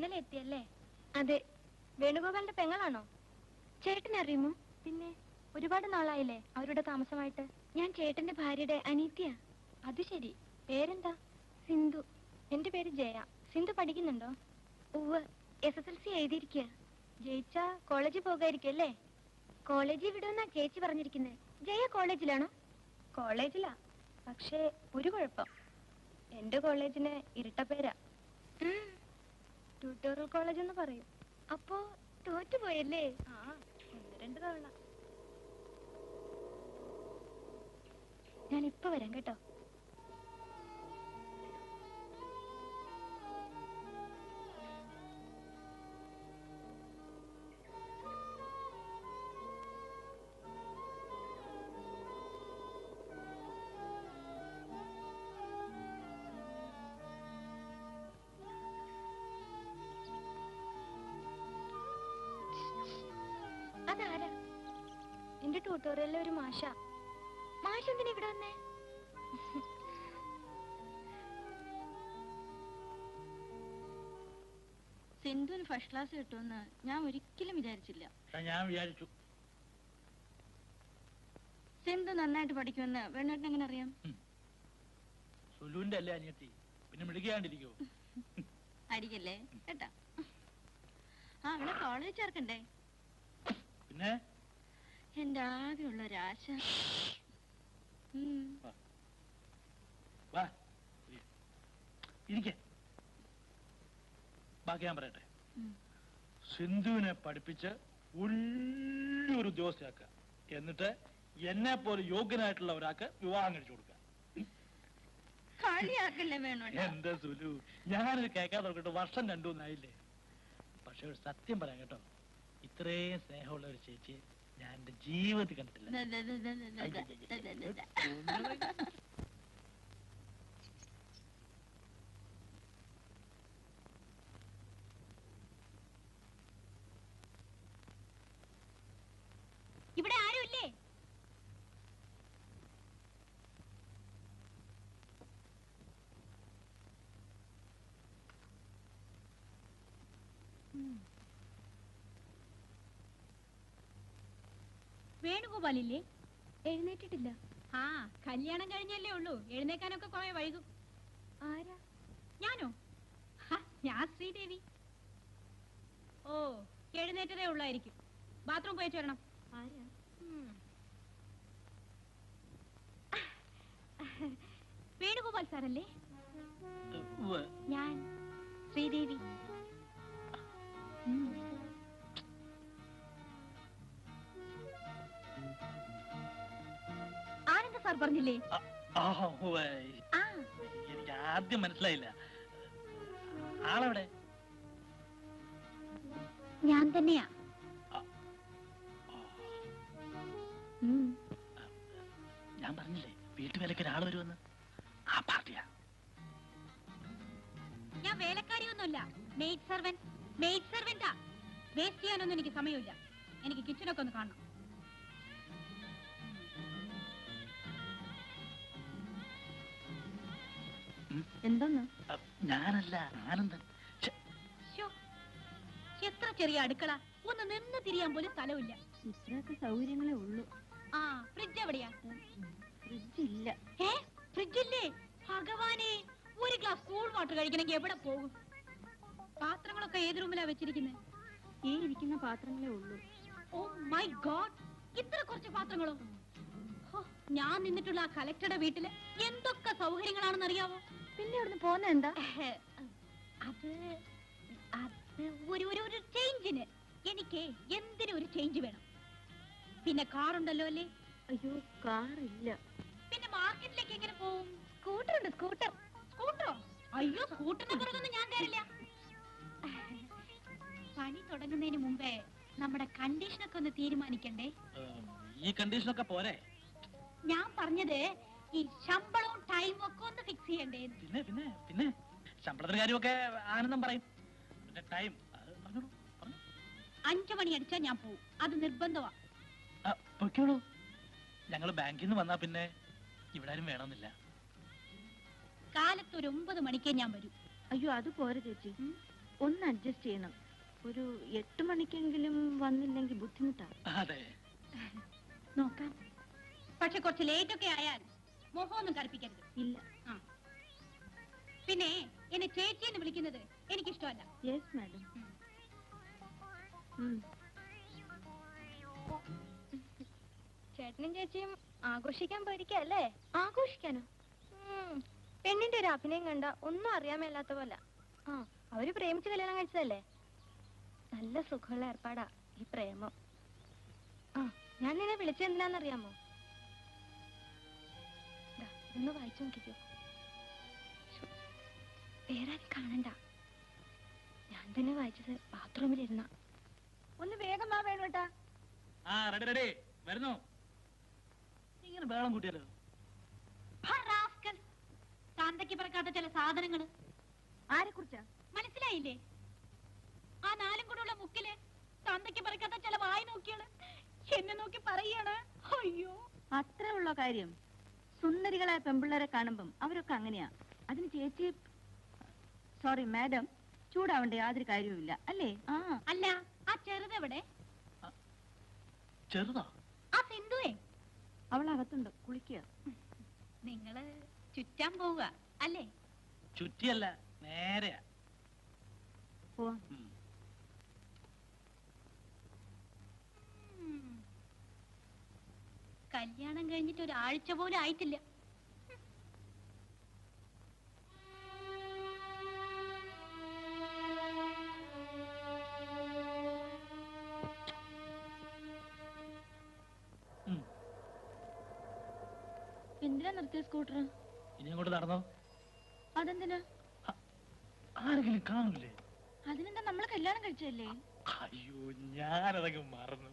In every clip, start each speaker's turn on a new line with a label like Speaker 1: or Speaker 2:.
Speaker 1: ഇന്നലെ എത്തിയല്ലേ? അതെ. വേണുഗോപാലിന്റെ പെങ്ങളാണോ? ചേട്ടനെ അറിയുമോ? പിന്നെ ഒരുപാട് നാളായില്ലേ അവരുടെ താമസമായിട്ട്. ഞാൻ ചേട്ടന്റെ ഭാര്യയുടെ അനീത്തിയ. അത് ശരി. പേരെന്താ? സിന്ധു. എന്റെ പേര് ജയ. സിന്ധു പഠിക്കുന്നുണ്ടോ? ഉവ്വ്, SSLC എഴുതിയിരിക്കുക. ജയിച്ചാ കോളേജിൽ പോകായിരിക്കും അല്ലേ? കോളേജിൽ വിടുമെന്നാ ചേച്ചി പറഞ്ഞിരിക്കുന്നത്. ജയ കോളേജിലാണോ? കോളേജിലാ. പക്ഷേ ഒരു കുഴപ്പം, എന്റെ കോളേജിന് ഇരട്ടപ്പേരാ. ട്യൂട്ടോറിയൽ കോളേജ് എന്ന് പറയും. അപ്പോ തോറ്റുപോയല്ലേ? ആ, 1-2 തവണ. ഞാൻ ഇപ്പൊ വരാം കേട്ടോ. അതാരാ? എന്റെ ട്യൂട്ടോറിയലിലെ ഒരു മാഷ. മാഷ എന്തിനാ ഇവിടെ വന്നേ?
Speaker 2: സിന്ധുവിന് ഫസ്റ്റ് ക്ലാസ് കിട്ടുമെന്ന് ഞാൻ ഒരിക്കലും വിചാരിച്ചില്ല.
Speaker 3: ഞാൻ വിചാരിച്ചു.
Speaker 2: സിന്ധു നന്നായിട്ട് പഠിക്കുമെന്ന് വേണേട്ടൻ എങ്ങനെ അറിയാം?
Speaker 3: സുലുവിന്റെ അല്ലേ അനിയത്തി, പിന്നെ മിടുകയാണ്ടിരിക്കോ?
Speaker 2: അടിക്കല്ലേ കേട്ടാ. ആ, അവളെ കോളേജ് ചേർക്കണ്ടേ?
Speaker 3: പിന്നെ
Speaker 2: എന്റെ ആകെയുള്ള ഒരാശ.
Speaker 3: ബാക്കി ഞാൻ പറയട്ടെ. സിന്ധുവിനെ പഠിപ്പിച്ച് വലിയൊരു ഉദ്യോഗസ്ഥയാക്ക, എന്നിട്ട് എന്നെ പോലെ യോഗ്യനായിട്ടുള്ള ഒരാൾക്ക് വിവാഹം കഴിച്ചു കൊടുക്കുക.
Speaker 2: കളിയാക്കല്ലേ വേണോ?
Speaker 3: എന്താ സുലു, ഞാനൊരു കേൾക്കാൻ തുടങ്ങിട്ട് വർഷം 2-3 ആയില്ലേ. പക്ഷെ ഒരു സത്യം പറയാം കേട്ടോ, ഇത്രയും സ്നേഹമുള്ള ഒരു ചേച്ചിയെ ഞാൻ എന്റെ ജീവിതത്തിൽ കണ്ടിട്ടില്ല.
Speaker 1: ഇവിടെ ആരുമില്ലേ? വേണുഗോപാലില്ലേ? എഴുന്നേറ്റിട്ടില്ല. ആ, കല്യാണം കഴിഞ്ഞല്ലേ ഉള്ളൂ, എഴുന്നേക്കാനൊക്കെ കുറെ വൈകും. ആരാ? ഞാനോ? ഞാൻ ശ്രീദേവി. ഓ, എഴുന്നേറ്റതേ ഉള്ളായിരിക്കും. ബാത്റൂം പോയി ചേരണം. ആരാ? വേണുഗോപാൽ സാറല്ലേ? ഞാൻ ശ്രീദേവി. ആനന്ദ സാർ പറഞ്ഞില്ലേ?
Speaker 3: എനിക്ക് ആദ്യം മനസ്സിലായില്ല. ആളെവിടെ?
Speaker 1: ഞാൻ തന്നെയാ.
Speaker 3: ഞാൻ പറഞ്ഞില്ലേ വീട്ടുവേലയ്ക്ക് ഒരാൾ വരുമെന്ന്. ആ പാർട്ടിയാ.
Speaker 1: ഞാൻ വേലക്കാരിയൊന്നുമല്ല, മെയ്ഡ് സെർവന്റ്. മെയ്ഡ് സെർവന്റാ. വേസ്റ്റ് ചെയ്യാനൊന്നും എനിക്ക് സമയമില്ല. എനിക്ക് കിച്ചണൊക്കെ ഒന്ന് കാണണം.
Speaker 2: എന്തോന്ന്?
Speaker 3: ഞാനല്ല, ആനന്ദൻ.
Speaker 1: എത്ര ചെറിയ അടുക്കള, ഒന്ന് നിന്ന് തിരിയാൻ പോലും സ്ഥലമില്ല.
Speaker 2: ഇത്രയൊക്കെ സൗകര്യങ്ങളേ ഉള്ളൂ.
Speaker 1: ആ, ഫ്രിഡ്ജ് എവിടെയാ?
Speaker 2: ഫ്രിഡ്ജ് ഇല്ല.
Speaker 1: ഫ്രിഡ്ജ് ഇല്ലേ? ഭഗവാനെ, ഒരു ഗ്ലാസ് കൂൾ വാട്ടർ കഴിക്കണമെങ്കിൽ എവിടെ പോകും? പാത്രങ്ങളൊക്കെ ഏത് റൂമിലാ വെച്ചിരിക്കുന്നത്?
Speaker 2: ഈ ഇരിക്കുന്ന പാത്രങ്ങളേ ഉള്ളൂ.
Speaker 1: ഓ മൈ ഗോഡ്, ഇത്ര കുറച്ച് പാത്രങ്ങളോ? ഞാൻ നിന്നിട്ടുള്ള ആ കലക്ടറുടെ വീട്ടില് എന്തൊക്കെ സൗകര്യങ്ങളാണെന്ന് അറിയാവോ?
Speaker 2: പിന്നെ ഇവിടുന്ന് പോകുന്ന എന്താ?
Speaker 1: അത് ഒരു ചേഞ്ചിന്. എനിക്ക് എന്തിനും ഒരു ചേഞ്ച് വേണം. പിന്നെ കാറുണ്ടല്ലോ അല്ലേ?
Speaker 2: അയ്യോ, കാറില്ല.
Speaker 1: പിന്നെ മാർക്കറ്റിലേക്ക് എങ്ങനെ പോവും? സ്കൂട്ടർ ഉണ്ട്. സ്കൂട്ടർ. സ്കൂട്ടറോ? അയ്യോ, സ്കൂട്ടറിനെ പുറത്തൊന്നും ഞാൻ കയറില്ല. പണി തുടങ്ങുന്നതിന് മുമ്പേ നമ്മുടെ കണ്ടീഷനൊക്കെ ഒന്ന് തീരുമാനിക്കണ്ടേ?
Speaker 3: ഈ കണ്ടീഷനൊക്കെ പോരെ?
Speaker 1: ഞാൻ പറഞ്ഞത് ഈ ശമ്പളവും ടൈമും ഒക്കെ ഒന്ന് ഫിക്സ് ചെയ്യണ്ടേ?
Speaker 3: പിന്നെ പിന്നെ പിന്നെ ശമ്പളത്തിന്റെ കാര്യമൊക്കെ ആനന്ദം പറയും. പിന്നെ ടൈം
Speaker 1: 5 മണി അടിച്ചാ ഞാൻ പോവും. അത് നിർബന്ധമാ.
Speaker 3: പൊയ്ക്കോളൂ. ഞങ്ങള് ബാങ്കിൽ നിന്ന് വന്നാ പിന്നെ ഇവിടെ ആരും വേണമെന്നില്ല.
Speaker 1: കാലത്ത് ഒരു 9 മണിക്കേ ഞാൻ വരൂ.
Speaker 2: അയ്യോ, അത് പോരെ ചേച്ചി. ഒന്ന് അഡ്ജസ്റ്റ് ചെയ്യണം. ഒരു 8 മണിക്കെങ്കിലും വന്നില്ലെങ്കിൽ ബുദ്ധിമുട്ടാ.
Speaker 3: അതെ,
Speaker 2: നോക്കാം.
Speaker 4: പക്ഷെ കുറച്ച് ലേറ്റ് ഒക്കെ ആയാൽ മോഹമൊന്നും കൽപ്പിക്കരുത്.
Speaker 2: ഇല്ല.
Speaker 4: പിന്നെ എന്നെ ചേച്ചി എന്ന് വിളിക്കുന്നത് എനിക്കിഷ്ടമല്ല.
Speaker 2: Yes madam.
Speaker 1: ചേട്ടനും ചേച്ചിയും ആഘോഷിക്കാൻ പോയിരിക്കല്ലേ? ആഘോഷിക്കാനോ? പെണ്ണിന്റെ ഒരു അഭിനയം കണ്ട ഒന്നും അറിയാൻ മേലാത്ത പോലെ. അവര് പ്രേമിച്ച് കല്യാണം കഴിച്ചതല്ലേ? നല്ല സുഖമുള്ള ഏർപ്പാടാ ഈ പ്രേമം. ഞാൻ നിന്നെ വിളിച്ചെന്തിനാന്നറിയാമോ? ഇതൊന്ന് വായിച്ചു നോക്കിക്കോ. വേറെ ആരും കാണണ്ട. ഞാൻ തന്നെ വായിച്ചത് ബാത്റൂമിലിരുന്ന.
Speaker 4: ഒന്ന് വേഗം വാ വേണുട്ടാ.
Speaker 3: റെഡി വരുന്നു. ഇങ്ങനെ വേളം കൂട്ടിയാലോ?
Speaker 4: താന്തയ്ക്ക് പറക്കാത്ത ചില സാധനങ്ങള്.
Speaker 2: ആരെ കുറിച്ചാ?
Speaker 4: മനസ്സിലായില്ലേ? ആ 4 കൂടെയുള്ള മുക്കില് താന്തയ്ക്ക് പറക്കാത്ത ചില വായി നോക്കിയാണ് എന്നെ നോക്കി പറയാണ്. അയ്യോ,
Speaker 2: അത്രേ ഉള്ള കാര്യം. സുന്ദരികളായ പെമ്പിള്ളേരെ കാണുമ്പം അവരൊക്കെ അങ്ങനെയാ. അതിന് ചേച്ചി, സോറി മാഡം, ചൂടാവേണ്ട യാതൊരു കാര്യവുമില്ല അല്ലേ?
Speaker 4: അല്ല, ആ ചെറുതെവിടെ?
Speaker 3: ചെറുതാ?
Speaker 4: ആ സിന്ധുവേ?
Speaker 2: അവൾ അകത്തുണ്ട്, കുളിക്കുക.
Speaker 4: നിങ്ങള് ചുറ്റാൻ പോവുക അല്ലേ?
Speaker 3: ചുറ്റിയല്ല, നേരെയാ.
Speaker 2: പോവാം.
Speaker 4: കല്യാണം കഴിഞ്ഞിട്ട് ഒരാഴ്ച പോലും ആയിട്ടില്ല.
Speaker 2: എന്തിനാ നിർത്തിയ സ്കൂട്ടർ?
Speaker 3: ഇനി അങ്ങോട്ട് നടന്നോ.
Speaker 2: അതെന്തിനാ?
Speaker 3: ആരെങ്കിലും കാണൂലേ?
Speaker 2: അതിനെന്താ, നമ്മള് കല്യാണം കഴിച്ചല്ലേ?
Speaker 3: അയ്യോ, ഞാനതൊക്കെ മറന്നു.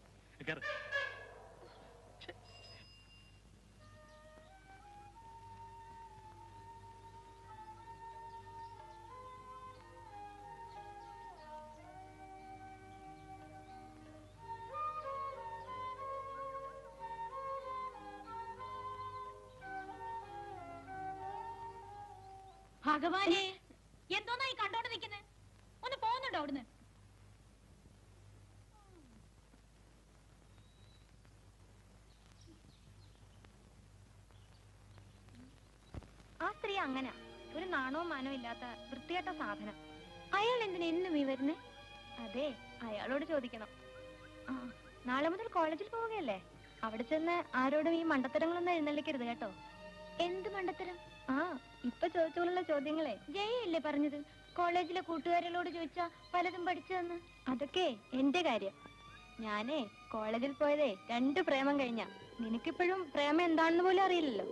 Speaker 4: ഭഗവാനെ, എന്തോന്നായി കണ്ടോണ്ട് നിൽക്കുന്നത്? ഒന്ന് പോകുന്നുണ്ടോ അവിടുന്ന്?
Speaker 1: ആ സ്ത്രീ അങ്ങനെ ഒരു നാണവും മാനവും ഇല്ലാത്ത വൃത്തികെട്ട സാധനം. അയാൾ എന്തിനാ എന്നും ഈ വരുന്നേ? അതെ, അയാളോട് ചോദിക്കണം. നാളെ മുതൽ കോളേജിൽ പോവുകയല്ലേ? അവിടെ ചെന്ന് ആരോടും ഈ മണ്ടത്തരങ്ങളൊന്നും എഴുന്നള്ളിക്കരുത് കേട്ടോ. എന്ത് മണ്ടത്തരം? ഇപ്പൊ ചോദിച്ചോളുള്ള ചോദ്യങ്ങളെ ജയല്ലേ പറഞ്ഞത്? കോളേജിലെ കൂട്ടുകാരികളോട് ചോദിച്ചാ പലതും പഠിച്ചതെന്ന്. അതൊക്കെ എന്റെ കാര്യം. ഞാനേ കോളേജിൽ പോയതേ 2 പ്രേമം കഴിഞ്ഞ. നിനക്കിപ്പോഴും പ്രേമം എന്താണെന്ന് പോലും അറിയില്ലല്ലോ.